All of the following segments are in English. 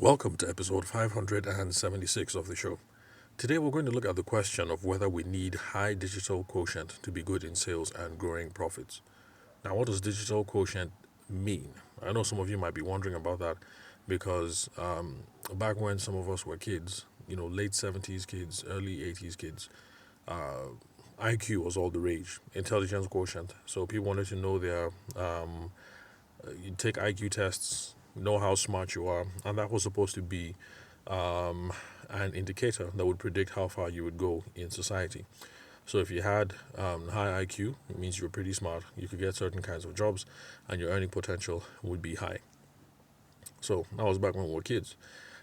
Welcome to episode 576 of the show. Today we're going to look at the question of whether we need high digital quotient to be good in sales and growing profits. Now, what does digital quotient mean? I know some of you might be wondering about that because back when some of us were kids, late 70s kids, early 80s kids, IQ was all the rage, intelligence quotient. So people wanted to know you take IQ tests, know how smart you are, and that was supposed to be an indicator that would predict how far you would go in society. So if you had high IQ, it means you're pretty smart. You could get certain kinds of jobs, and your earning potential would be high. So that was back when we were kids.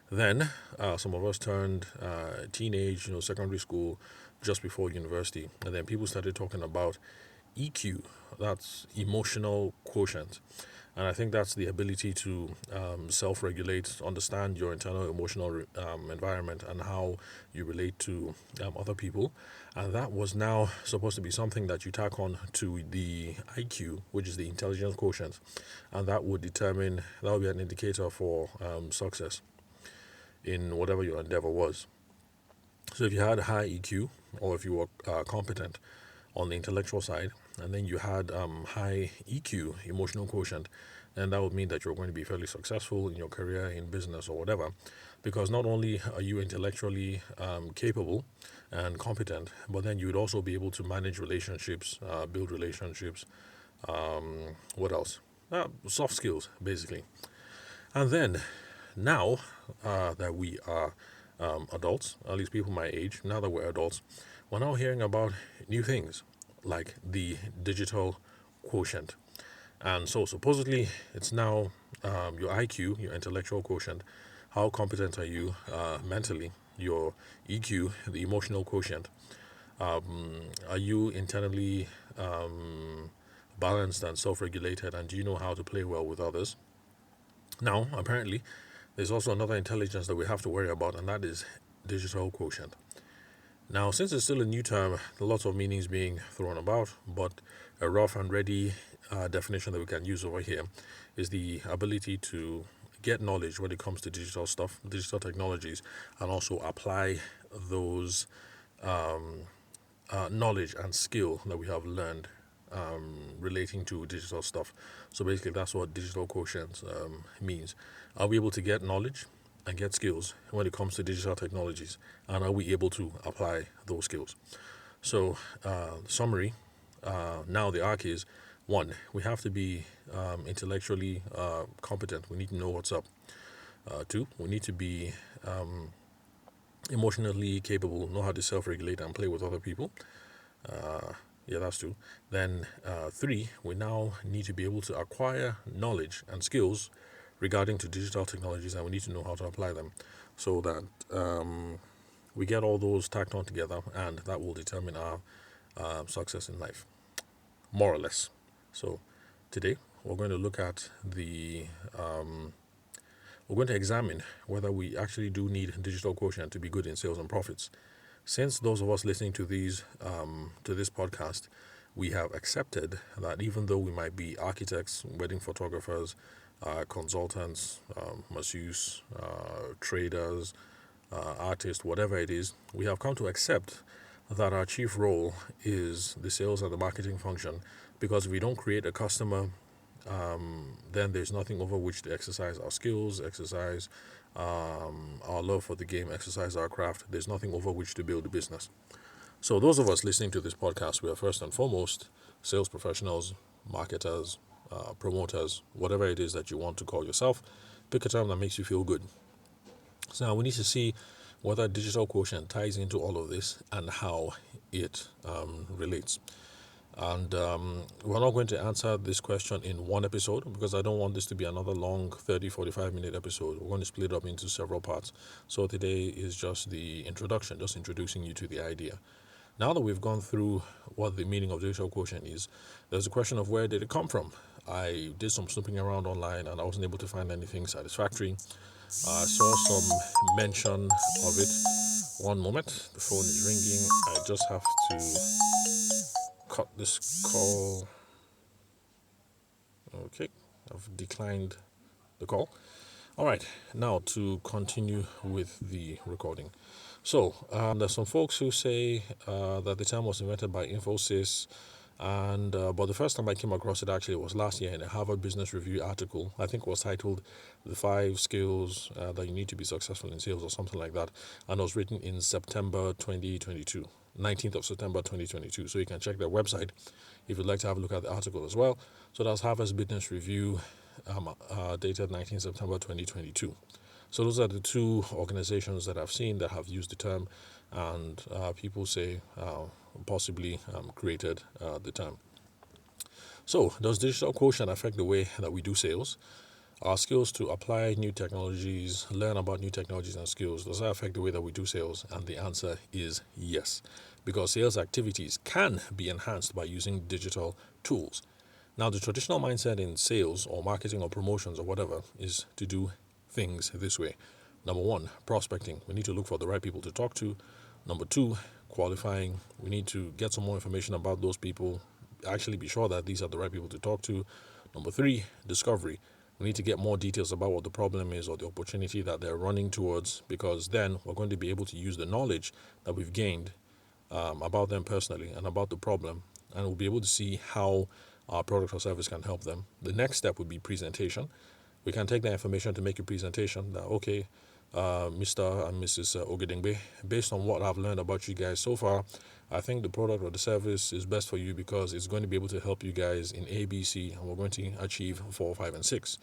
Then some of us turned teenage, secondary school, just before university, and then people started talking about EQ. That's emotional quotient. And I think that's the ability to self-regulate, understand your internal emotional environment and how you relate to other people. And that was now supposed to be something that you tack on to the IQ, which is the intelligence quotient. And that would be an indicator for success in whatever your endeavor was. So if you had high EQ, or if you were competent on the intellectual side, and then you had high EQ, emotional quotient, then that would mean that you're going to be fairly successful in your career, in business, or whatever, because not only are you intellectually capable and competent, but then you would also be able to manage relationships, build relationships. What else? Soft skills, basically. And then, now that we are adults, at least people my age, now that we're adults, we're now hearing about new things like the digital quotient. And so supposedly it's now your IQ, your intellectual quotient, how competent are you mentally, your EQ, the emotional quotient. Are you internally balanced and self-regulated, and do you know how to play well with others? Now, apparently, there's also another intelligence that we have to worry about, and that is digital quotient. Now, since it's still a new term, lots of meanings being thrown about, but a rough and ready definition that we can use over here is the ability to get knowledge when it comes to digital stuff, digital technologies, and also apply those knowledge and skill that we have learned relating to digital stuff. So basically, that's what digital quotient means. Are we able to get knowledge and get skills when it comes to digital technologies, and are we able to apply those skills? So, summary. Now the arc is: one, we have to be intellectually competent. We need to know what's up. Two, we need to be emotionally capable, know how to self-regulate and play with other people. That's two. Then three, we now need to be able to acquire knowledge and skills regarding to digital technologies, and we need to know how to apply them so that we get all those tacked on together, and that will determine our success in life, more or less. So today we're going to look at we're going to examine whether we actually do need digital quotient to be good in sales and profits. Since those of us listening to this podcast, we have accepted that even though we might be architects, wedding photographers, consultants, masseuses, traders, artists, whatever it is, we have come to accept that our chief role is the sales and the marketing function, because if we don't create a customer, then there's nothing over which to exercise our skills, exercise our love for the game, exercise our craft. There's nothing over which to build a business. So those of us listening to this podcast, we are first and foremost sales professionals, marketers, promoters, whatever it is that you want to call yourself. Pick a term that makes you feel good. So now we need to see whether digital quotient ties into all of this and how it relates. And we're not going to answer this question in one episode, because I don't want this to be another long 30-45 minute episode. We're going to split up into several parts. So today is just the introduction, just introducing you to the idea. Now that we've gone through what the meaning of digital quotient is, there's a question of where did it come from? I did some snooping around online and I wasn't able to find anything satisfactory. I saw some mention of it. One moment, the phone is ringing. I just have to cut this call. Okay, I've declined the call. All right, now to continue with the recording. So, there's some folks who say that the term was invented by Infosys, and but the first time I came across it actually was last year in a Harvard Business Review article. I think it was titled "The Five Skills That You Need to Be Successful in Sales" or something like that, and it was written in September 2022, 19th of September 2022. So you can check their website if you'd like to have a look at the article as well. So that's Harvard's Business Review, dated 19th September 2022. So those are the two organizations that I've seen that have used the term, and people say possibly created the term. So does digital quotient affect the way that we do sales? Our skills to apply new technologies, learn about new technologies and skills, does that affect the way that we do sales? And the answer is yes, because sales activities can be enhanced by using digital tools. Now, the traditional mindset in sales or marketing or promotions or whatever is to do things this way. Number one, prospecting. We need to look for the right people to talk to. Number two, qualifying. We need to get some more information about those people, actually be sure that these are the right people to talk to. Number three, discovery. We need to get more details about what the problem is or the opportunity that they're running towards, because then we're going to be able to use the knowledge that we've gained about them personally and about the problem, and we'll be able to see how our product or service can help them. The next step would be presentation. We can take that information to make a presentation that, okay, Mr. and Mrs. Ogedengbe, based on what I've learned about you guys so far, I think the product or the service is best for you because it's going to be able to help you guys in A, B, C, and we're going to achieve 4, 5, and 6.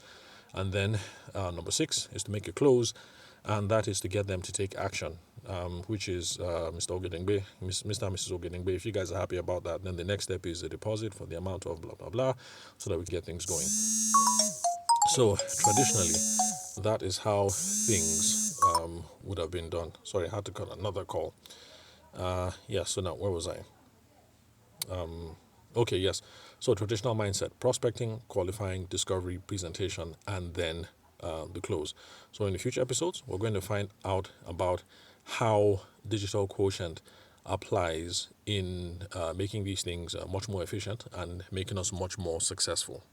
And then number 6 is to make a close, and that is to get them to take action, which is Mr. Ogedengbe, Mr. and Mrs. Ogedengbe. If you guys are happy about that, then the next step is a deposit for the amount of blah, blah, blah, so that we can get things going. So traditionally, that is how things would have been done. Sorry, I had to cut another call. So now, where was I? Okay, yes. So traditional mindset, prospecting, qualifying, discovery, presentation, and then the close. So in the future episodes, we're going to find out about how digital quotient applies in making these things much more efficient and making us much more successful.